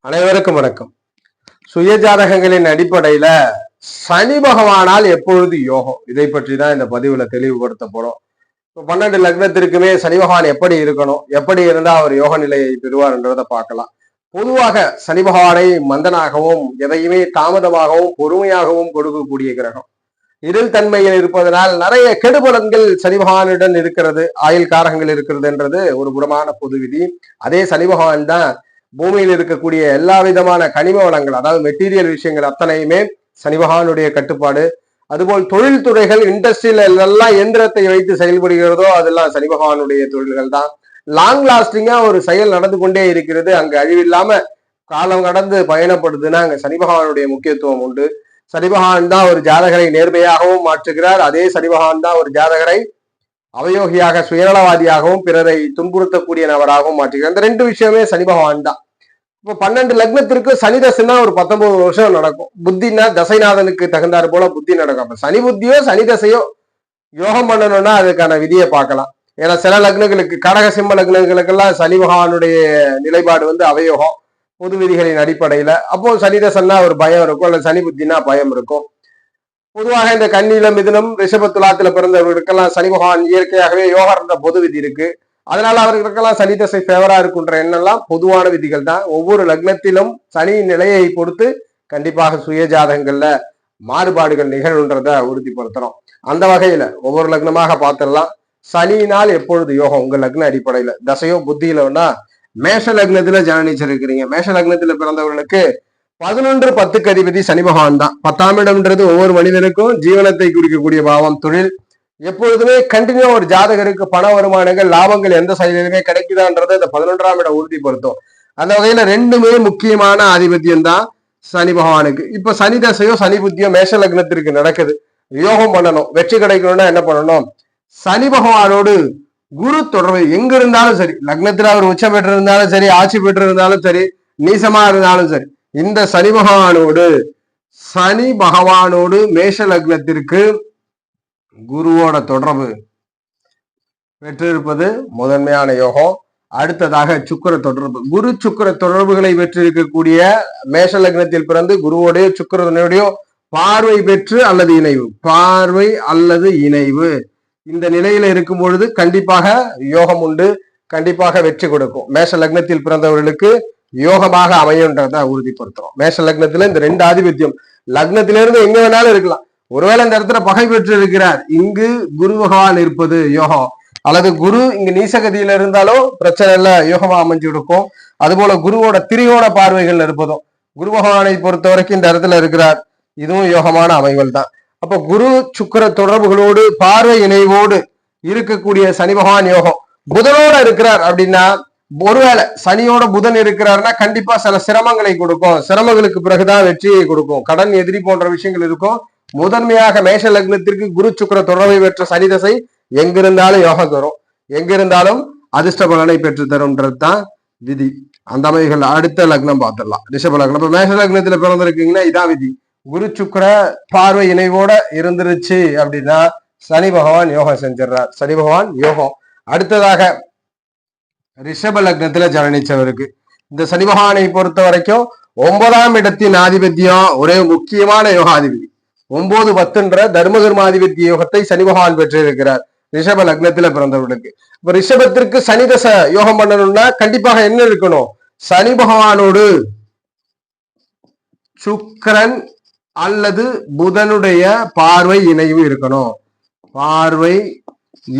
அனைவருக்கும் வணக்கம். சுய ஜாதகங்களின் அடிப்படையில சனி பகவானால் எப்பொழுது யோகம், இதை பற்றி தான் இந்த பதிவுல தெளிவுபடுத்த போறோம். 12 லக்னத்திற்குமே சனி பகவான் எப்படி இருக்கணும், எப்படி இருந்தா அவர் யோக நிலையை பெறுவார் என்றதை பார்க்கலாம். பொதுவாக சனி பகவானை மந்தனாகவும் எதையுமே தாமதமாகவும் பொறுமையாகவும் கொடுக்கக்கூடிய கிரகம். இருள் தன்மையில் இருப்பதனால் நிறைய கெடுபலன்கள் சனி பகவானுடன் இருக்கிறது, ஆயுள் காரகங்கள் இருக்கிறது என்றது ஒரு புறமான பொது விதி. அதே சனி பகவான் தான் பூமியில் இருக்கக்கூடிய எல்லா விதமான கனிம வளங்கள், அதாவது மெட்டீரியல் விஷயங்கள் அத்தனையுமே சனி பகவானுடைய கட்டுப்பாடு. அதுபோல் தொழில்துறைகள், இண்டஸ்ட்ரியில எல்லாம் எந்திரத்தை வைத்து செயல்படுகிறதோ அதெல்லாம் சனி பகவானுடைய தொழில்கள் தான். லாங் லாஸ்டிங்கா ஒரு செயல் நடந்து கொண்டே இருக்கிறது, அங்கு அழிவில்லாம காலம் கடந்து பயணப்படுதுன்னா அங்க சனி பகவானுடைய முக்கியத்துவம் உண்டு. சனி பகவான் தான் ஒரு ஜாதகரை நேர்மையாகவும் மாற்றுகிறார். அதே சனி பகவான் தான் ஒரு ஜாதகரை அவயோகியாக, சுயநலவாதியாகவும் பிறரை துன்புறுத்தக்கூடிய நபராகவும் மாற்றுகிறார். இந்த ரெண்டு விஷயமே சனி பகவான் தான். இப்போ 12 லக்னத்திற்கு சனி தசைனா ஒரு 19 வருஷம் நடக்கும். புத்தினா தசைநாதனுக்கு தகுந்தாறு போல புத்தி நடக்கும். அப்ப சனி புத்தியோ சனி தசையோ யோகம் பண்ணணும்னா அதுக்கான விதியை பார்க்கலாம். ஏன்னா சில லக்னங்களுக்கு, கடக சிம்ம லக்னங்களுக்கெல்லாம் சனி பகவானுடைய நிலைப்பாடு அவயோகம் பொது விதிகளின் அடிப்படையில. அப்போ சனி தசைன்னா ஒரு பயம் இருக்கும், அல்லது சனி புத்தினா பயம் இருக்கும். பொதுவாக இந்த கன்னியில, மிதுனம், ரிஷப துலாத்துல பிறந்தவர்களுக்கெல்லாம் சனி பகவான் இயற்கையாகவே யோகா பொது விதி இருக்கு. அதனால அவர்களுக்கெல்லாம் சனி தசை ஃபேவரா இருக்குன்ற எண்ணெல்லாம் பொதுவான விதிகள் தான். ஒவ்வொரு லக்னத்திலும் சனி நிலையை பொறுத்து கண்டிப்பாக சுய ஜாதகங்கள்ல மாறுபாடுகள் நிகழ்வுன்றத உறுதிப்படுத்துறோம். அந்த வகையில ஒவ்வொரு லக்னமாக பார்த்துடலாம். சனியினால் எப்பொழுது யோகம் உங்க லக்ன அடிப்படையில, தசையோ புத்தியிலன்னா மேஷ லக்னத்துல ஜனனிச்சிருக்கிறீங்க. மேஷ லக்னத்துல பிறந்தவர்களுக்கு 11-10 அதிபதி சனி பகவான் தான். 10ஆம் இடம்ன்றது ஒவ்வொரு மனிதனுக்கும் ஜீவனத்தை குறிக்கக்கூடிய பாவம். தொழில் எப்பொழுதுமே கண்டினியூ ஒரு ஜாதகருக்கு பண வருமானங்கள், லாபங்கள் எந்த செயலிலுமே கிடைக்குதான்றதை இந்த 11ஆம் இடம் உறுதிப்படுத்தும். அந்த வகையில ரெண்டுமே முக்கியமான ஆதிபத்தியம் தான் சனி பகவானுக்கு. இப்ப சனி தசையோ சனி புத்தியோ மேஷ லக்னத்திற்கு நடக்குது, யோகம் பண்ணணும், வெற்றி கிடைக்கணும்னா என்ன பண்ணணும்? சனி பகவானோடு குரு தொடர்பு எங்க இருந்தாலும் சரி, லக்னத்துல அவர் உச்சம் பெற்று இருந்தாலும் சரி, ஆட்சி பெற்று இருந்தாலும் சரி, நீசமா இருந்தாலும் சரி, இந்த சனி பகவானோடு மேஷ லக்னத்திற்கு குருவோட தொடர்பு பெற்றிருப்பது முதன்மையான யோகம். அடுத்ததாக சுக்கிர தொடர்பு, குரு சுக்கிர தொடர்புகளை பெற்றிருக்கக்கூடிய மேஷ லக்னத்தில் பிறந்து குருவோடைய சுக்கிரனுடைய பார்வை பெற்று அல்லது இணைவு, பார்வை அல்லது இணைவு இந்த நிலையில இருக்கும் பொழுது கண்டிப்பாக யோகம் உண்டு, கண்டிப்பாக வெற்றி கொடுக்கும். மேஷ லக்னத்தில் பிறந்தவர்களுக்கு யோகமாக அமையுன்றத உறுதிப்படுத்துறோம். மேஷ லக்னத்துல இந்த ரெண்டு ஆதிபத்தியம் லக்னத்திலிருந்து எங்க வேணாலும் இருக்கலாம். ஒருவேளை இந்த இடத்துல பகை பெற்று இருக்கிறார், இங்கு குரு பகவான் இருப்பது யோகம். அல்லது குரு இங்கு நீசகதியில இருந்தாலும் பிரச்சனை இல்ல, யோகமா அமைஞ்சு கொடுக்கும். அதுபோல குருவோட திரிகோண பார்வைகள் இருப்பதும், குரு பகவானை பொறுத்த வரைக்கும் இந்த இடத்துல இருக்கிறார், இதுவும் யோகமான அமைவுகள் தான். அப்ப குரு சுக்கிர தொடர்புகளோடு பார்வை இணைவோடு இருக்கக்கூடிய சனி பகவான் யோகம். புதனோட இருக்கிறார் அப்படின்னா, ஒருவேளை சனியோட புதன் இருக்கிறாருன்னா கண்டிப்பா சில சிரமங்களை கொடுக்கும், சிரமங்களுக்கு பிறகுதான் வெற்றியை கொடுக்கும், கடன் எதிரி போன்ற விஷயங்கள் இருக்கும். முதன்மையாக மேஷ லக்னத்திற்கு குரு சுக்கிர தொடர்பை பெற்ற சனி தசை எங்கிருந்தாலும் யோகம் தரும், எங்கிருந்தாலும் அதிர்ஷ்ட பலனை பெற்று தரும்ன்றது தான் விதி. அந்த அமைகள் அடுத்த லக்னம் பார்த்துடலாம். ரிஷப லக்னம். இப்ப மேஷ லக்னத்துல பிறந்திருக்கீங்கன்னா இதான் விதி. குரு சுக்கிர பார்வை இணைவோட இருந்துருச்சு அப்படின்னா சனி பகவான் யோகம் செஞ்சிடறார், சனி பகவான் யோகம். அடுத்ததாக ரிஷப லக்னத்துல ஜனனிச்சவருக்கு இந்த சனி பகவானை பொறுத்த வரைக்கும் 9ஆம் இடத்தின் ஆதிபத்தியம் ஒரே முக்கியமான யோகாதிபதி. 9-10 தர்மகர்மாதிபத்திய யோகத்தை சனி பகவான் பெற்றிருக்கிறார் ரிஷப லக்னத்துல பிறந்தவர்களுக்கு. இப்ப ரிஷபத்திற்கு சனி தசை யோகம் பண்ணணும்னா கண்டிப்பாக என்ன இருக்கணும்? சனி பகவானோடு சுக்கிரன் அல்லது புதனுடைய பார்வை இணைவு இருக்கணும். பார்வை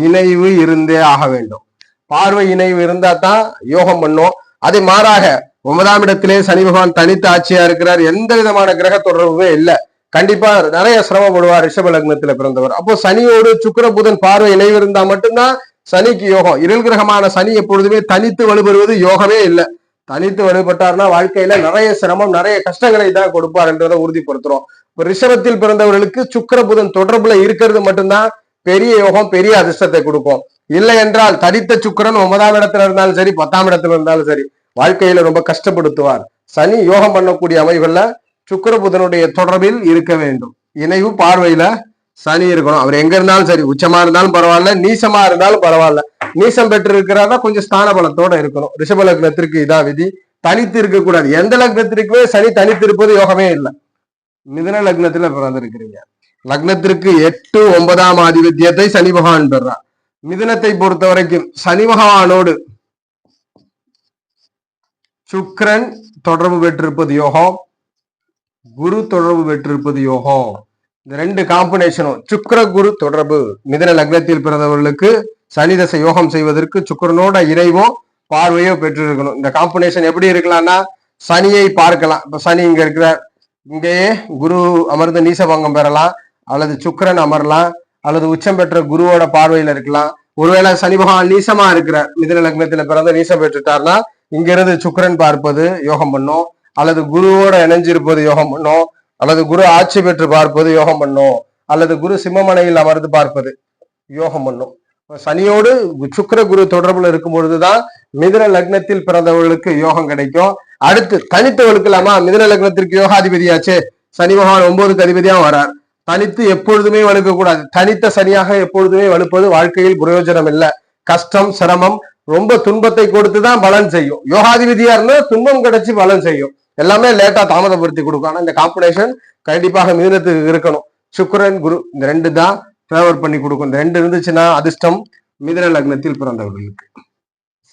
இணைவு இருந்தே ஆக வேண்டும். பார்வை இணைவு இருந்தா தான் யோகம் பண்ணும். அதை மாறாக 9ஆம் இடத்திலே சனி பகவான் தனித்து ஆட்சியா இருக்கிறார், எந்த விதமான கிரக தொடர்புமே இல்லை, கண்டிப்பா நிறைய சிரமப்படுவார் ரிஷப லக்னத்துல பிறந்தவர். அப்போ சனியோடு சுக்கிர புதன் பார்வை இணைவு இருந்தா மட்டும்தான் சனிக்கு யோகம். இருள் கிரகமான சனி எப்பொழுதுமே தனித்து வலுப்பெறுவது யோகமே இல்லை. தனித்து வலுப்பட்டார்னா வாழ்க்கையில நிறைய சிரமம், நிறைய கஷ்டங்களை தான் கொடுப்பார் என்றதை உறுதிப்படுத்துறோம். இப்ப ரிஷபத்தில் பிறந்தவர்களுக்கு சுக்கிர புதன் தொடர்புல இருக்கிறது மட்டும்தான் பெரிய யோகம், பெரிய அதிர்ஷ்டத்தை கொடுக்கும். இல்லை என்றால் தனித்த சுக்கிரன் 9ஆம் இடத்துல இருந்தாலும் சரி, 10ஆம் இடத்துல இருந்தாலும் சரி, வாழ்க்கையில ரொம்ப கஷ்டப்படுத்துவார். சனி யோகம் பண்ணக்கூடிய அமைவுகள்ல சுக்கிர புதனுடைய தொடர்பில் இருக்க வேண்டும். இணைவு பார்வையில சனி இருக்கணும். அவர் எங்க இருந்தாலும் சரி, உச்சமா இருந்தாலும் பரவாயில்ல, நீசமா இருந்தாலும் பரவாயில்ல, நீசம் பெற்று இருக்கிறாரா கொஞ்சம் ஸ்தான பலத்தோட இருக்கணும். ரிஷப லக்னத்திற்கு இதான் விதி. தனித்து இருக்கக்கூடாது. எந்த லக்னத்திற்குமே சனி தனித்து இருப்பது யோகமே இல்லை. மிதுன லக்னத்துல பிறந்திருக்கிறீங்க. லக்னத்திற்கு 8, 9ஆம் ஆதிபத்தியத்தை சனி பகவான் பெறான். மிதுனத்தை பொறுத்த வரைக்கும் சனி பகவானோடு சுக்கிரன் தொடர்பு பெற்றிருப்பது யோகம், குரு தொடர்பு பெற்றிருப்பது யோகம். இந்த ரெண்டு காம்பினேஷனும் சுக்கிர குரு தொடர்பு மிதுன லக்னத்தில் பிறந்தவர்களுக்கு சனி தசை யோகம் செய்வதற்கு சுக்கிரனோட இணைவோ பார்வையோ பெற்றிருக்கணும். இந்த காம்பினேஷன் எப்படி இருக்கலாம்னா, சனியை பார்க்கலாம். இப்ப சனி இங்க இருக்கிறார், இங்கேயே குரு அமர்ந்து நீசபங்கம் பெறலாம், அல்லது சுக்கிரன் அமரலாம், அல்லது உச்சம் பெற்ற குருவோட பார்வையில இருக்கலாம். ஒருவேளை சனி பகவான் நீசமா இருக்கிறார், மிதுன லக்னத்துல பிறந்த நீசம் பெற்றுட்டார்னா இங்கிருந்து சுக்கிரன் பார்ப்பது யோகம் பண்ணும், அல்லது குருவோட இணைஞ்சிருப்பது யோகம் பண்ணும், அல்லது குரு ஆட்சி பெற்று பார்ப்பது யோகம் பண்ணும், அல்லது குரு சிம்மமனையில் அமர்ந்து பார்ப்பது யோகம் பண்ணும். சனியோடு சுக்கிர குரு தொடர்புல இருக்கும் பொழுதுதான் மிதுன லக்னத்தில் பிறந்தவர்களுக்கு யோகம் கிடைக்கும். அடுத்து தனித்து வலுக்கலாமா? மிதுன லக்னத்திற்கு யோகாதிபதியாச்சே சனி பகவான் 9க்கு அதிபதியா வரார். தனித்து எப்பொழுதுமே வலுக்க கூடாது. தனித்த சனியாக எப்பொழுதுமே வலுப்பது வாழ்க்கையில் பிரயோஜனம் இல்லை. கஷ்டம், சிரமம், ரொம்ப துன்பத்தை கொடுத்துதான் பலன் செய்யும். யோகாதிபதியா இருந்தா துன்பம் கிடைச்சி பலன் செய்யும். எல்லாமே லேட்டா தாமதப்படுத்தி கொடுக்கும். ஆனா இந்த காம்பினேஷன் கண்டிப்பாக மிதுனத்துக்கு இருக்கணும். சுக்கிரன் குரு இந்த ரெண்டு தான் ஃபேவர் பண்ணி கொடுக்கும். இந்த ரெண்டு இருந்துச்சுன்னா அதிர்ஷ்டம் மிதுன லக்னத்தில் பிறந்தவர்களுக்கு.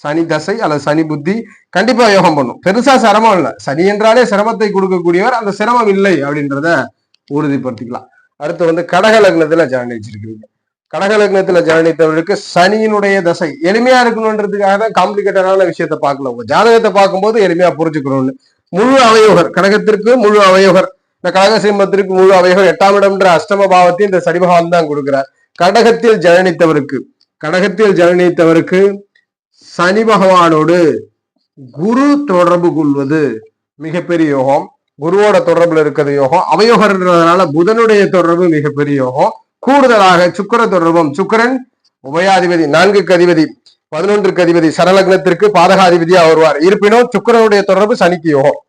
சனி தசை அல்லது சனி புத்தி கண்டிப்பா யோகம் பண்ணும். பெருசா சிரமம் இல்லை. சனி என்றாலே சிரமத்தை கொடுக்கக்கூடியவர், அந்த சிரமம் இல்லை அப்படின்றத உறுதிப்படுத்திக்கலாம். அடுத்து கடக லக்னத்துல ஜனனிச்சிருக்கிறீங்க. கடக லக்னத்துல ஜனனித்தவர்களுக்கு சனியினுடைய தசை எளிமையா இருக்கணும்ன்றதுக்காக தான் காம்ப்ளிகேட்டடான விஷயத்த பார்க்கல. உங்க ஜாதகத்தை பார்க்கும்போது எளிமையா புரிஞ்சுக்கணும்னு. முழு அவயோகர், கடகத்திற்கு முழு அவயோகர், இந்த கடக சிம்மத்திற்கு முழு அவயோகர், 8ஆம் இடம்ன்ற அஷ்டம பாவத்தை இந்த சனி பகவான் தான் கொடுக்கிறார். கடகத்தில் ஜனனித்தவருக்கு சனி பகவானோடு குரு தொடர்பு கொள்வது மிகப்பெரிய யோகம். குருவோட தொடர்புல இருக்கிறது யோகம். அவயோகர்ன்றதுனால புதனுடைய தொடர்பு மிகப்பெரிய யோகம். கூடுதலாக சுக்கிர தொடர்பும், சுக்கிரன் உபயாதிபதி, 4க்கு அதிபதி, 11க்கு அதிபதி, சரலக்னத்திற்கு பாதகாதிபதியா வருவார். இருப்பினும் சுக்கிரனுடைய தொடர்பு சனிக்கு யோகம்.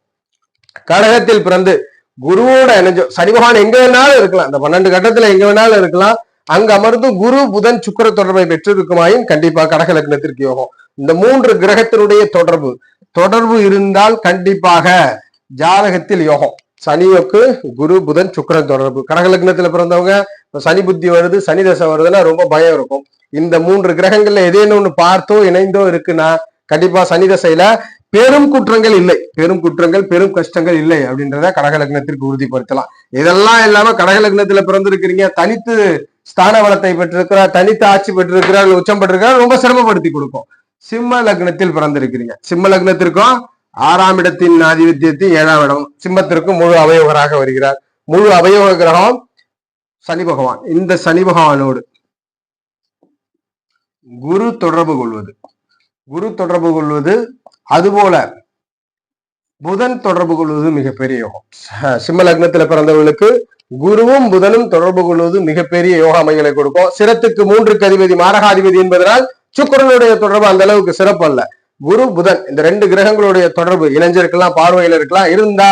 கடகத்தில் பிறந்து குருவோட இணைஞ்சோ சனி பகவான் எங்க வேணாலும் இருக்கலாம், இந்த 12 கட்டத்துல எங்க வேணாலும் இருக்கலாம். அங்க அமர்ந்து குரு புதன் சுக்கிர தொடர்பை பெற்றிருக்குமாயின் கண்டிப்பா கடக லக்னத்திற்கு யோகம். இந்த 3 கிரகத்தினுடைய தொடர்பு இருந்தால் கண்டிப்பாக ஜாதகத்தில் யோகம். சனிக்கு குரு புதன் சுக்கிரன் தொடர்பு. கடக லக்னத்துல பிறந்தவங்க சனி புத்தி வருது, சனி தசை வருதுன்னா ரொம்ப பயம் இருக்கும். இந்த 3 கிரகங்கள்ல ஏதேனும் ஒண்ணு பார்த்தோ இணைந்தோ இருக்குன்னா கண்டிப்பா சனி தசையில பெரும் குற்றங்கள் இல்லை, பெரும் கஷ்டங்கள் இல்லை அப்படின்றத கடக லக்னத்திற்கு உறுதிப்படுத்தலாம். இதெல்லாம் இல்லாம கடக லக்னத்துல பிறந்திருக்கிறீங்க, தனித்து ஸ்தான வளத்தை பெற்றிருக்கிறார், தனித்து ஆட்சி பெற்றிருக்கிறார், உச்சம் பெற்றிருக்கிறார், ரொம்ப சிரமப்படுத்தி கொடுக்கும். சிம்ம லக்னத்தில் பிறந்திருக்கிறீங்க. சிம்ம லக்னத்திற்கும் 6ஆம் இடத்தின் ஆதிபத்தியத்தின் 7ஆம் இடம், சிம்மத்திற்கும் முழு அவயோகராக வருகிறார். முழு அவயோக கிரகம் சனி பகவான். இந்த சனி பகவானோடு குரு தொடர்பு கொள்வது, அதுபோல புதன் தொடர்பு கொள்வது மிகப்பெரிய யோகம். சிம்ம லக்னத்துல பிறந்தவர்களுக்கு குருவும் புதனும் தொடர்பு கொள்வது மிகப்பெரிய யோகாமைகளை கொடுக்கும். சிரத்துக்கு 3க்கு அதிபதி மாரகாதிபதி என்பதனால் சுக்கிரனுடைய தொடர்பு அந்த அளவுக்கு சிறப்பு அல்ல. குரு புதன் இந்த 2 கிரகங்களுடைய தொடர்பு இணைஞ்சிருக்கலாம், பார்வையில இருக்கலாம். இருந்தா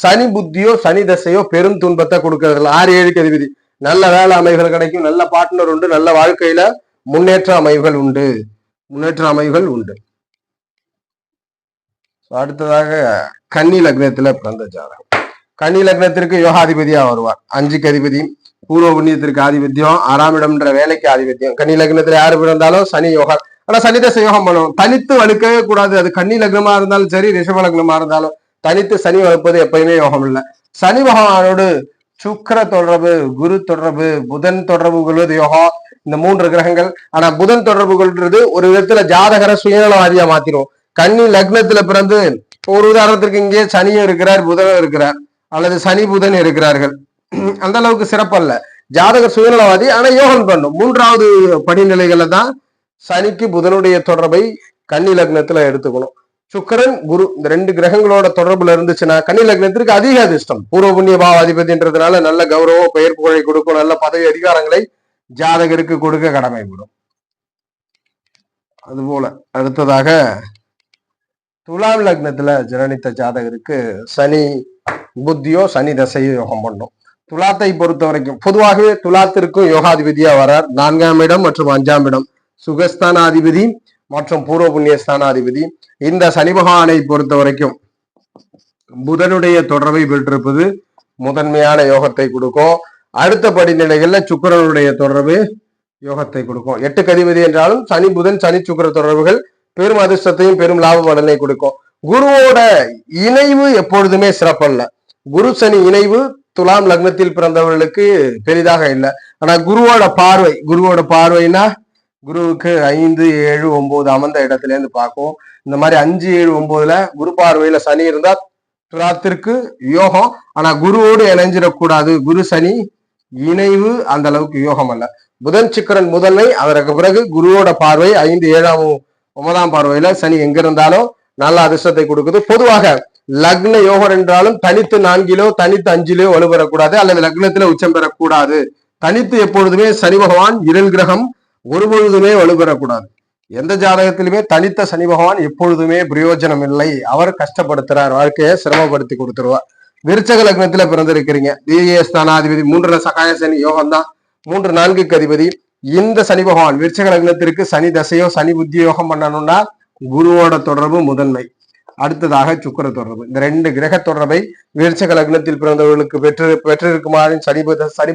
சனி புத்தியோ சனி தசையோ பெரும் துன்பத்தை கொடுக்கறதில்ல. 6, 7க்கு அதிபதி. நல்ல வேலை அமைவுகள் கிடைக்கும், நல்ல பார்ட்னர் உண்டு, நல்ல வாழ்க்கையில முன்னேற்ற அமைவுகள் உண்டு. அடுத்ததாக கன்னி லக்னத்துல பிறந்த ஜாதகம். கன்னி லக்னத்திற்கு யோகாதிபதியா வருவார். 5க்கு அதிபதி, பூர்வ புண்ணியத்திற்கு ஆதிபத்தியம், 6ஆம் இடம்ன்ற வேலைக்கு ஆதிபத்தியம். கன்னி லக்னத்துல யாரு பிறந்தாலும் சனி யோகா. ஆனா சனி தசை யோகம் பண்ணணும். தனித்து வலுக்கவே கூடாது. அது கன்னி லக்னமா இருந்தாலும் சரி, ரிஷப லக்னமா இருந்தாலும் தனித்து சனி வளர்ப்பது எப்பயுமே யோகம் இல்லை. சனி பகவானோடு சுக்கிர தொடர்பு, குரு தொடர்பு, புதன் தொடர்பு கொள்வது யோகம். இந்த 3 கிரகங்கள். ஆனா புதன் தொடர்பு கொள்றது ஒரு விதத்துல ஜாதகரை சுயநலவாதியா மாத்திரும். கன்னி லக்னத்துல பிறந்து ஒரு உதாரணத்திற்கு இங்கே சனியும் இருக்கிறார், புதனும் இருக்கிறார், அல்லது சனி புதன் இருக்கிறார்கள், அந்த அளவுக்கு சிறப்பல்ல. ஜாதகர் சுயநலவாதி, ஆனா யோகம் பண்ணும். 3வது படிநிலைகள்ல தான் சனிக்கு புதனுடைய தொடர்பை கன்னி லக்னத்துல எடுத்துக்கணும். சுக்கிரன் குரு இந்த 2 கிரகங்களோட தொடர்புல இருந்துச்சுன்னா கன்னி லக்னத்திற்கு அதிக அதிர்ஷ்டம். பூர்வ புண்ணிய பாவ அதிபதின்றதுனால நல்ல கௌரவம், பெயர் புகழை கொடுக்கும், நல்ல பதவி அதிகாரங்களை ஜாதகருக்கு கொடுக்க கடமைப்படும். அதுபோல அடுத்ததாக துலாம் லக்னத்துல ஜனனித்த ஜாதகருக்கு சனி புத்தியோ சனி தசையோ யோகம் பண்ணும். துலாத்தை பொறுத்த வரைக்கும் பொதுவாகவே துலாத்திற்கும் யோகாதிபதியா வரார். 4ஆம் இடம் மற்றும் 5ஆம் இடம் சுகஸ்தானாதிபதி மற்றும் பூர்வ புண்ணிய ஸ்தானாதிபதி. இந்த சனி பகவானை பொறுத்த வரைக்கும் புதனுடைய தொடர்பை பெற்றிருப்பது முதன்மையான யோகத்தை கொடுக்கும். அடுத்த படிநிலைகள்ல சுக்கிரனுடைய தொடர்பு யோகத்தை கொடுக்கும். 8க்கு அதிபதி என்றாலும் சனி புதன் சனி சுக்கிர தொடர்புகள் பெரும் அதிர்ஷ்டத்தையும் பெரும் லாப பலனை கொடுக்கும். குருவோட இணைவு எப்பொழுதுமே சிறப்பல்ல. குரு சனி இணைவு துலாம் லக்னத்தில் பிறந்தவர்களுக்கு பெரிதாக இல்லை. ஆனா குருவோட பார்வைனா குருவுக்கு 5, 7, 9 அமர்ந்த இடத்துல இருந்து பார்க்கும். இந்த மாதிரி 5, 7, 9ல குரு பார்வையில சனி இருந்தா துலாத்திற்கு யோகம். ஆனா குருவோடு இணைஞ்சிடக்கூடாது. குரு சனி இணைவு அந்த அளவுக்கு யோகம் அல்ல. புதன் சுக்கிரன் முதன்மை, அதற்கு பிறகு குருவோட பார்வை 5, 7, 9 பார்வையில சனி எங்க இருந்தாலும் நல்ல அதிர்ஷ்டத்தை கொடுக்குது. பொதுவாக லக்ன யோகம் என்றாலும் தனித்து 4 தனித்து 5 வலுப்பெறக்கூடாது, அல்லது லக்னத்துல உச்சம் பெறக்கூடாது. தனித்து எப்பொழுதுமே சனி பகவான் இருள் கிரகம் ஒருபொழுதுமே வலுப்பெறக்கூடாது. எந்த ஜாதகத்திலுமே தனித்த சனி பகவான் எப்பொழுதுமே பிரயோஜனம் இல்லை. அவர் கஷ்டப்படுத்துறார், வாழ்க்கையை சிரமப்படுத்தி கொடுத்துருவார். விருச்சக லக்னத்துல பிறந்திருக்கிறீங்க, ஸ்தானாதிபதி 3 சகாய சனி யோகம் தான், 3, 4க்கு அதிபதி. இந்த சனி பகவான் விருச்சக லக்னத்திற்கு சனி தசையோ சனி புத்தி யோகம் பண்ணணும்னா குருவோட தொடர்பு முதன்மை, அடுத்ததாக சுக்கிர தொடர்பு. இந்த 2 கிரக தொடர்பை விருச்சக லக்னத்தில் பிறந்தவர்களுக்கு பெற்றிருக்குமாறு சனி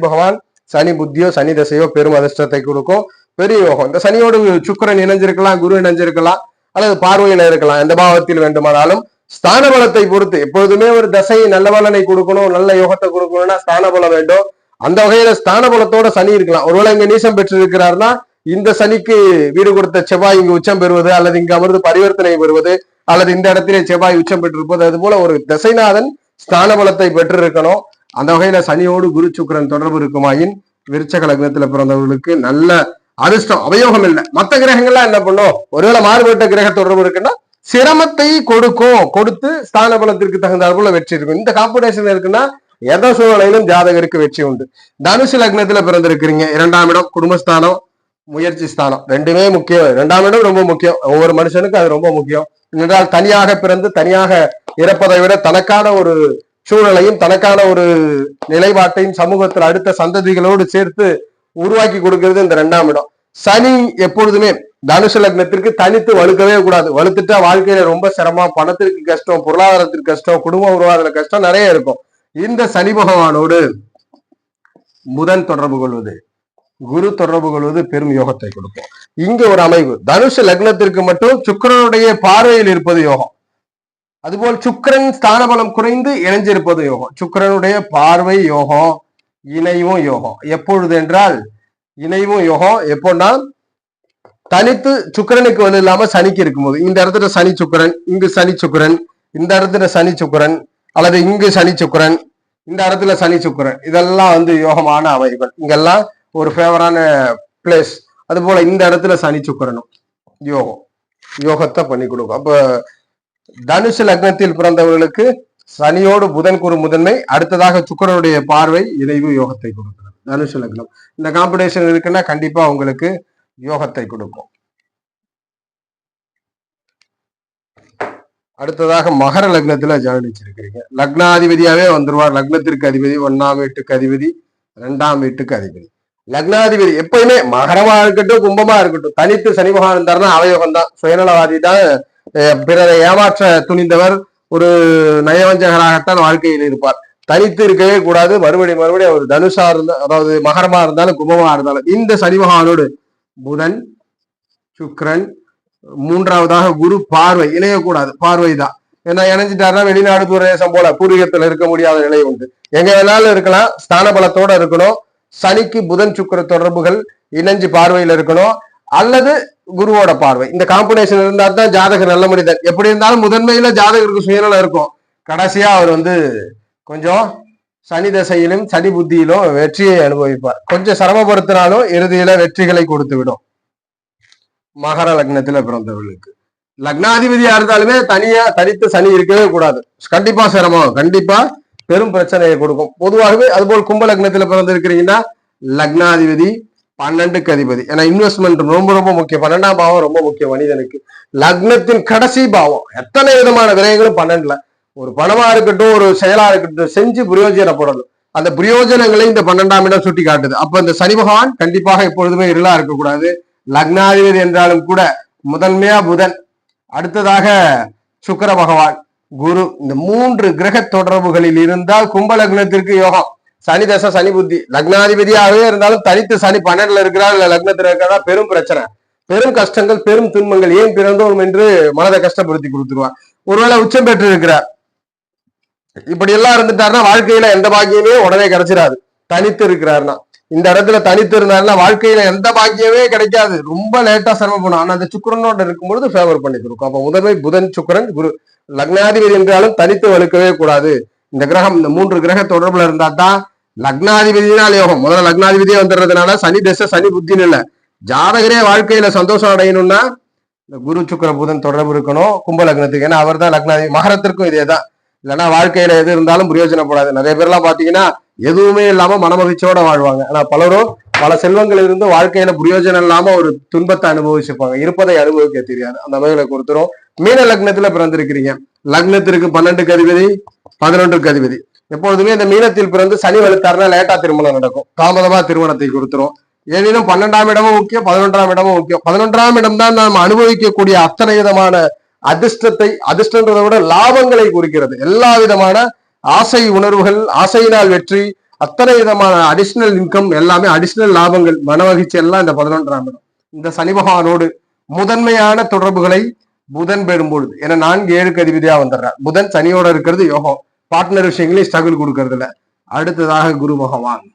பகவான் சனி புத்தியோ சனி தசையோ பெரும் அதிர்ஷ்டத்தை கொடுக்கும், பெரிய யோகம். இந்த சனியோடு சுக்கிரன் இணைஞ்சிருக்கலாம், குரு இணைஞ்சிருக்கலாம், அல்லது பார்வையில இருக்கலாம். எந்த பாவத்தில் வேண்டுமானாலும் ஸ்தான பலத்தை பொறுத்து எப்பொழுதுமே ஒரு தசை நல்ல பலனை கொடுக்கணும், நல்ல யோகத்தை கொடுக்கணும்னா ஸ்தான பலம் வேண்டும். அந்த வகையில ஸ்தான பலத்தோட சனி இருக்கலாம். ஒருவேளை இங்க நீசம் பெற்றிருக்கிறார்னா இந்த சனிக்கு வீடு கொடுத்த செவ்வாய் இங்கு உச்சம் பெறுவது, அல்லது இங்கு அமர்ந்து பரிவர்த்தனை பெறுவது, அல்லது இந்த இடத்திலே செவ்வாய் உச்சம் பெற்றிருப்பது, அது போல ஒரு தசைநாதன் ஸ்தான பலத்தை பெற்றிருக்கணும். அந்த வகையில சனியோடு குரு சுக்கிரன் தொடர்பு இருக்குமாயின் விருச்சக லக்னத்துல பிறந்தவர்களுக்கு நல்ல அதிர்ஷ்டம். அவயோகம் இல்லை. மற்ற கிரகங்கள்லாம் என்ன பண்ணும், ஒருவேளை மாறுபட்ட கிரக தொடர்பு இருக்குன்னா சிரமத்தை கொடுத்து ஸ்தான பலத்திற்கு தகுந்தாற் போல வெற்றி இருக்கும். இந்த காம்படிஷன் இருக்குன்னா எந்த சூழ்நிலையிலும் ஜாதகருக்கு வெற்றி உண்டு. தனுசு லக்னத்துல பிறந்திருக்கிறீங்க, 2ஆம் இடம் குடும்பஸ்தானம், முயற்சி ஸ்தானம், ரெண்டுமே முக்கியம். 2ஆம் இடம் ரொம்ப முக்கியம், ஒவ்வொரு மனுஷனுக்கும் அது ரொம்ப முக்கியம். என்றால் தனியாக பிறந்து தனியாக இறப்பதை விட தனக்கான ஒரு சூழலையும் தனக்கான ஒரு நிலைப்பாட்டையும் சமூகத்தில் அடுத்த சந்ததிகளோடு சேர்த்து உருவாக்கி கொடுக்கிறது இந்த 2ஆம் இடம். சனி எப்பொழுதுமே தனுசு லக்னத்திற்கு தனித்து வலுக்கவே கூடாது. வலுத்துட்டா வாழ்க்கையில ரொம்ப சிரமம், பணத்திற்கு கஷ்டம், பொருளாதாரத்திற்கு கஷ்டம், குடும்ப உருவாதார கஷ்டம் நிறைய இருக்கும். இந்த சனி பகவானோடு புதன் தொடர்பு கொள்வது, குரு தொடர்பு கொள்வது பெரும் யோகத்தை கொடுக்கும். இங்க ஒரு அமைவு, தனுசு லக்னத்திற்கு மட்டும் சுக்கிரனுடைய பார்வையில் இருப்பது யோகம். அதுபோல் சுக்கிரன் ஸ்தான பலம் குறைந்து இணைஞ்சிருப்பது யோகம். சுக்கிரனுடைய பார்வை யோகம், இணைவும் யோகம். எப்பொழுது என்றால் இணைவும் யோகம் எப்போன்னா தனித்து சுக்கிரனுக்கு வந்து இல்லாம சனிக்கு இருக்கும்போது, இந்த இடத்துல சனி சுக்கிரன், இங்கு சனி சுக்கிரன், இந்த இடத்துல சனி சுக்கிரன், அல்லது இங்கு சனி சுக்கிரன், இந்த இடத்துல சனி சுக்கிரன், இதெல்லாம் வந்து யோகமான அமைவுகள். இங்கெல்லாம் ஒரு ஃபேவரான பிளேஸ். அது போல இந்த இடத்துல சனி சுக்கிரனும் யோகத்தை பண்ணி கொடுக்கும். அப்ப தனுசு லக்னத்தில் பிறந்தவர்களுக்கு சனியோடு புதன் குரு முதன்மை, அடுத்ததாக சுக்கிரனுடைய பார்வை இணைவு யோகத்தை கொடுக்கிறது. தனுசு லக்னம் இந்த காம்படிஷன் இருக்குன்னா கண்டிப்பா உங்களுக்கு யோகத்தை கொடுக்கும். அடுத்ததாக மகர லக்னத்துல ஜானிச்சிருக்கிறீங்க, லக்னாதிபதியாவே வந்துருவார். லக்னத்திற்கு அதிபதி, 1ஆம் வீட்டுக்கு அதிபதி, 2ஆம் வீட்டுக்கு அதிபதி. லக்னாதிபதி எப்பயுமே மகரமா இருக்கட்டும் கும்பமா இருக்கட்டும் தனித்து சனி பகவான் இருந்தாருன்னா அவயோகம் தான். சுயநலவாதி தான், பிறரை ஏமாற்ற துணிந்தவர், ஒரு நயவஞ்சகராகத்தான் வாழ்க்கையில் இருப்பார். தனித்து இருக்கவே கூடாது. மறுபடியும் அவர் தனுஷா இருந்தா, அதாவது மகரமா இருந்தாலும் கும்பமா இருந்தாலும் இந்த சனி பகவானோடு புதன் சுக்கிரன், 3ஆவதாக குரு பார்வை இணையக்கூடாது. பார்வை தான். ஏன்னா இணைஞ்சிட்டாருன்னா வெளிநாடு பிரதேசம் போல பூர்வீகத்துல இருக்க முடியாத நிலை உண்டு. எங்க வேணாலும் இருக்கலாம், ஸ்தான பலத்தோட இருக்கணும். சனிக்கு புதன் சுக்கிர தொடர்புகள் இணைஞ்சு பார்வையில இருக்கணும், அல்லது குருவோட பார்வை. இந்த காம்பினேஷன் இருந்தா தான் ஜாதகர் நல்ல மனிதன். எப்படி இருந்தாலும் முதன்மையில ஜாதகருக்கு சுயநலம் இருக்கும். கடைசியா அவர் வந்து கொஞ்சம் சனி தசையிலும் சனி புத்தியிலும் வெற்றியை அனுபவிப்பார். கொஞ்சம் சிரமப்படுத்தினாலும் இறுதியில வெற்றிகளை கொடுத்து விடும். மகர லக்னத்துல பிறந்தவர்களுக்கு லக்னாதிபதியா இருந்தாலுமே தனித்து சனி இருக்கவே கூடாது. கண்டிப்பா சிரமம், கண்டிப்பா பெரும் பிரச்சனையை கொடுக்கும். பொதுவாகவே அதுபோல் கும்ப லக்னத்துல பிறந்திருக்கிறீங்கன்னா லக்னாதிபதி 12க்கு அதிபதி. ஏன்னா இன்வெஸ்ட்மெண்ட் ரொம்ப ரொம்ப முக்கியம். 12ஆம் பாவம் ரொம்ப முக்கியம் மனிதனுக்கு. லக்னத்தின் கடைசி பாவம். எத்தனை விதமான விரயங்களும் 12ல. ஒரு பணமா இருக்கட்டும், ஒரு செயலா இருக்கட்டும், செஞ்சு பிரயோஜனப்படணும். அந்த பிரயோஜனங்களை இந்த 12ஆம் இடம் சுட்டி காட்டுது. அப்ப இந்த சனி பகவான் கண்டிப்பாக எப்பொழுதுமே இருளா இருக்கக்கூடாது. லக்னாதிபதி என்றாலும் கூட முதன்மையா புதன், அடுத்ததாக சுக்கிர பகவான், குரு, இந்த 3 கிரக தொடர்புகளில் இருந்தால் கும்ப லக்னத்திற்கு யோகம். சனி தசை சனி புத்தி, லக்னாதிபதியாகவே இருந்தாலும் தனித்து சனி 12ல இருக்கிறார் இல்ல லக்னத்துல இருக்கிறா, பெரும் பிரச்சனை, பெரும் கஷ்டங்கள், பெரும் துன்பங்கள். ஏன் பிறந்தோம் என்று மனதை கஷ்டப்படுத்தி கொடுத்துருவார். ஒருவேளை உச்சம் பெற்று இருக்கிறார், இப்படி எல்லாம் இருந்துட்டாருன்னா வாழ்க்கையில எந்த பாக்கியமே உடனே கிடைச்சிடாது. தனித்து இருக்கிறாருன்னா, இந்த இடத்துல தனித்து இருந்தாருன்னா வாழ்க்கையில எந்த பாக்கியமே கிடைக்காது, ரொம்ப லேட்டா சிரமப்படும். ஆனா அந்த சுக்கிரனோட இருக்கும்பொழுது ஃபேவர் பண்ணி கொடுக்கும். அப்ப முதன்மை புதன் சுக்கிரன் குரு. லக்னாதிபதி என்றாலும் தனித்து வலுக்கவே கூடாது. இந்த கிரகம், இந்த 3 கிரக தொடர்புல இருந்தா தான் லக்னாதிபதியினால் யோகம். முதல்ல லக்னாதிபதியே வந்துடுறதுனால சனி தசை சனி புத்தின்னு இல்ல, ஜாதகரே வாழ்க்கையில சந்தோஷம் அடையணும்னா இந்த குரு சுக்கிர புதன் தொடர்பு இருக்கணும் கும்ப லக்னத்துக்கு. ஏன்னா அவர் தான் லக்னாதிபதி. மகரத்திற்கும் இதேதான். இல்லைன்னா வாழ்க்கையில எது இருந்தாலும் பிரயோஜனப்படாது. நிறைய பேர்லாம் பாத்தீங்கன்னா எதுவுமே இல்லாம மனமகிழ்ச்சியோட வாழ்வாங்க. ஆனா பலரும் பல செல்வங்கள் இருந்து வாழ்க்கையில பிரயோஜனம் இல்லாம ஒரு துன்பத்தை அனுபவிச்சிருப்பாங்க, இருப்பதை அனுபவிக்க தெரியாது. அந்த வகையில கொடுத்துரும். மீன லக்னத்துல பிறந்திருக்கிறீங்க, லக்னத்திற்கு 12க்கு அதிபதி 11க்கு அதிபதி. எப்பொழுதுமே இந்த மீனத்தில் பிறந்து சனி வலுத்தாருன்னா லேட்டா திருமணம் நடக்கும், தாமதமா திருமணத்தை கொடுத்துரும். எனினும் 12ஆம் இடமும் முக்கியம், 11ஆம் இடமும் முக்கியம். 11ஆம் இடம் தான் நாம் அனுபவிக்கக்கூடிய அத்தனை விதமான அதிர்ஷ்டத்தை, அதிர்ஷ்டன்றதை விட லாபங்களை குறிக்கிறது. எல்லா விதமான ஆசை உணர்வுகள், ஆசையினால் வெற்றி, அத்தனை விதமான அடிஷனல் இன்கம், எல்லாமே அடிஷனல் லாபங்கள், மனமகிழ்ச்சி எல்லாம் இந்த 11ஆம் இடம். இந்த சனி பகவானோடு முதன்மையான தொடர்புகளை புதன் பெறும்பொழுது, ஏன்னா 4 7க்கு அதிபதியா வந்துடுறார். புதன் சனியோட இருக்கிறது யோகம், பார்ட்னர் விஷயங்களையும் ஸ்ட்ரகிள் கொடுக்கறது இல்ல. அடுத்ததாக குரு பகவான்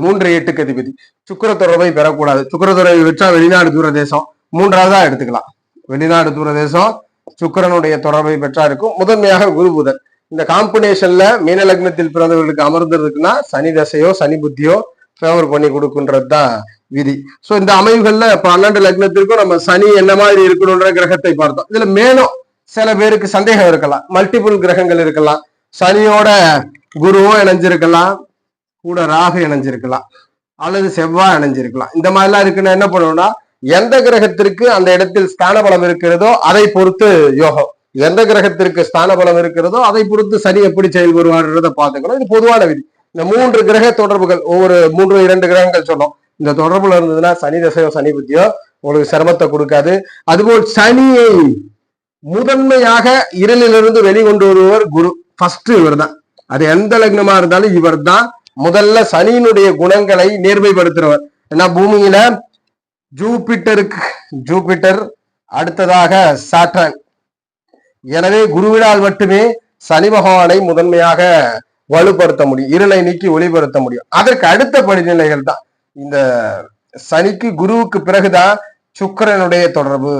3 8க்கு அதிபதி. சுக்கிர தொடர்பை பெறக்கூடாது. சுக்கிர தொடர்பை வச்சா வெளிநாடு தூர தேசம் 3ஆவதா எடுத்துக்கலாம். வெளிநாடு தூர தேசம் சுக்கிரனுடைய தொடர்பை பெற்றா இருக்கும். முதன்மையாக குரு புதன் இந்த காம்பினேஷன்ல மீன லக்னத்தில் பிறந்தவர்களுக்கு அமர்ந்திருக்குன்னா சனி தசையோ சனி புத்தியோ ஃபேவர் பண்ணி கொடுக்குன்றது தான் விதி. சோ இந்த அமைவுகள்ல 12 லக்னத்திற்கும் நம்ம சனி என்ன மாதிரி இருக்கணும்ன்ற கிரகத்தை பார்த்தோம். இதுல மேலும் சில பேருக்கு சந்தேகம் இருக்கலாம், மல்டிபிள் கிரகங்கள் இருக்கலாம், சனியோட குருவும் இணைஞ்சிருக்கலாம், கூட ராகு இணைஞ்சிருக்கலாம், அல்லது செவ்வாய் இணைஞ்சிருக்கலாம். இந்த மாதிரிலாம் இருக்குன்னா என்ன பண்ணுவோம்னா, எந்த கிரகத்திற்கு அந்த இடத்தில் ஸ்தான பலம் இருக்கிறதோ அதை பொறுத்து யோகம், எந்த கிரகத்திற்கு ஸ்தான பலம் இருக்கிறதோ அதை பொறுத்து சனி எப்படி செயல்படுவார்ன்றதை பார்த்துக்கணும். இது பொதுவான விதி. இந்த 3 கிரக தொடர்புகள், ஒவ்வொரு 3 2 கிரகங்கள் சொன்னோம், இந்த தொடர்புல இருந்ததுன்னா சனி தசையோ சனி புத்தியோ உங்களுக்கு சிரமத்தை கொடுக்காது. அதுபோல் சனியை முதன்மையாக இருளிலிருந்து வெளிக்கொண்டு வருவர் குரு. ஃபர்ஸ்ட் இவர் தான். அது எந்த லக்னமா இருந்தாலும் இவர் தான் முதல்ல சனியினுடைய குணங்களை நேர்மைப்படுத்துறவர். ஏன்னா பூமியில ஜூபிட்டர், அடுத்ததாக சாட்டர்ன். எனவே குருவினால் மட்டுமே சனி பகவானை முதன்மையாக வலுப்படுத்த முடியும், இருளை நீக்கி ஒளிபடுத்த முடியும். அதற்கு அடுத்த படிநிலைகள் தான் இந்த சனிக்கு குருவுக்கு பிறகுதான் சுக்கிரனுடைய தொடர்பு.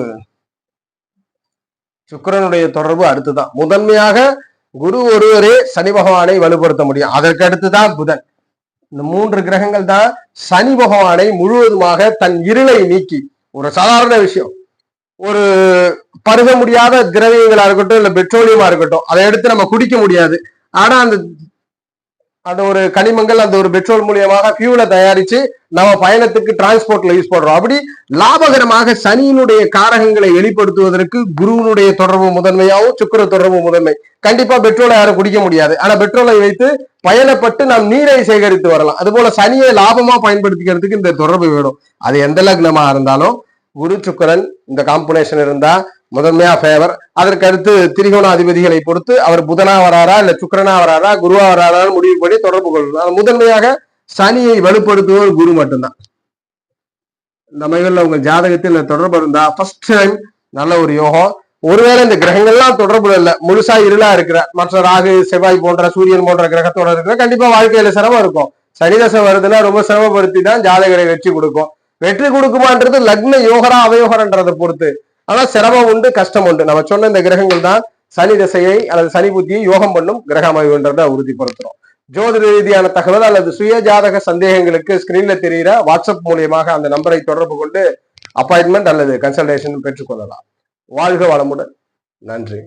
சுக்கிரனுடைய தொடர்பு அடுத்துதான். முதன்மையாக குரு ஒருவரே சனி பகவானை வலுப்படுத்த முடியும். அதற்கு அடுத்துதான் புதன். இந்த 3 கிரகங்கள் தான் சனி பகவானை முழுவதுமாக தன் இருளை நீக்கி, ஒரு சாதாரண விஷயம், ஒரு பருக முடியாத திரவியங்களா இருக்கட்டும் இல்ல பெட்ரோலியமா இருக்கட்டும், அதை எடுத்து நம்ம குடிக்க முடியாது. ஆனா அந்த ஒரு கனிமங்கள் அந்த ஒரு பெட்ரோல் மூலியமாக ஃபியூலை தயாரிச்சு நம்ம பயணத்துக்கு டிரான்ஸ்போர்ட்ல யூஸ் பண்றோம். அப்படி லாபகரமாக சனியினுடைய காரகங்களை வெளிப்படுத்துவதற்கு குருவினுடைய தொடர்பு முதன்மையாகவும் சுக்கிர தொடர்பு முதன்மை. கண்டிப்பா பெட்ரோலை யாரும் குடிக்க முடியாது, ஆனா பெட்ரோலை வைத்து பயணப்பட்டு நாம் நீரை சேகரித்து வரலாம். அது போல சனியை லாபமா பயன்படுத்திக்கிறதுக்கு இந்த தொடர்பு வேணும். அது எந்த லக்னமா இருந்தாலும் குரு சுக்கிரன் இந்த காம்பினேஷன் இருந்தா முதன்மையா ஃபேவர். அதற்கு அடுத்து திரிகோண அதிபதிகளை பொறுத்து அவர் புதனா வராரா இல்ல சுக்கிரனா வராரா குருவா வராரான்னு முடிவு பண்ணி தொடர்பு கொள்ளணும். முதன்மையாக சனியை வலுப்படுத்துவது குரு மட்டும்தான். இந்த அமைகள்ல உங்க ஜாதகத்தில் தொடர்பு இருந்தா ஃபர்ஸ்ட் டைம் நல்ல ஒரு யோகம். ஒருவேளை இந்த கிரகங்கள்லாம் தொடர்புல இல்ல, முழுசா இருளா இருக்கிற மற்ற ராகு செவ்வாய் போன்ற சூரியன் போன்ற கிரகத்தோட இருக்கிற கண்டிப்பா வாழ்க்கையில சிரமம் இருக்கும். சனி தசை வருதுன்னா ரொம்ப சிரமப்படுத்தி தான் ஜாதகரை வெற்றி கொடுக்கும். வெற்றி கொடுக்குமான்றது லக்ன யோகரா அவயோகரன்றதை பொறுத்து. ஆனா சிரமம் உண்டு, கஷ்டம் உண்டு. நம்ம சொன்ன இந்த கிரகங்கள் தான் சனி தசையை அல்லது சனி புத்தியை யோகம் பண்ணும் கிரக அமைவுன்றதை உறுதிப்படுத்துறோம். ஜோதிட ரீதியான தகவல் அல்லது சுய ஜாதக சந்தேகங்களுக்கு ஸ்கிரீன்ல தெரிகிற வாட்ஸ்அப் மூலியமாக அந்த நம்பரை தொடர்பு கொண்டு அப்பாயின்மெண்ட் அல்லது கன்சல்டேஷன் பெற்றுக்கொள்ளலாம். வாழ்க வளமுடன். நன்றி.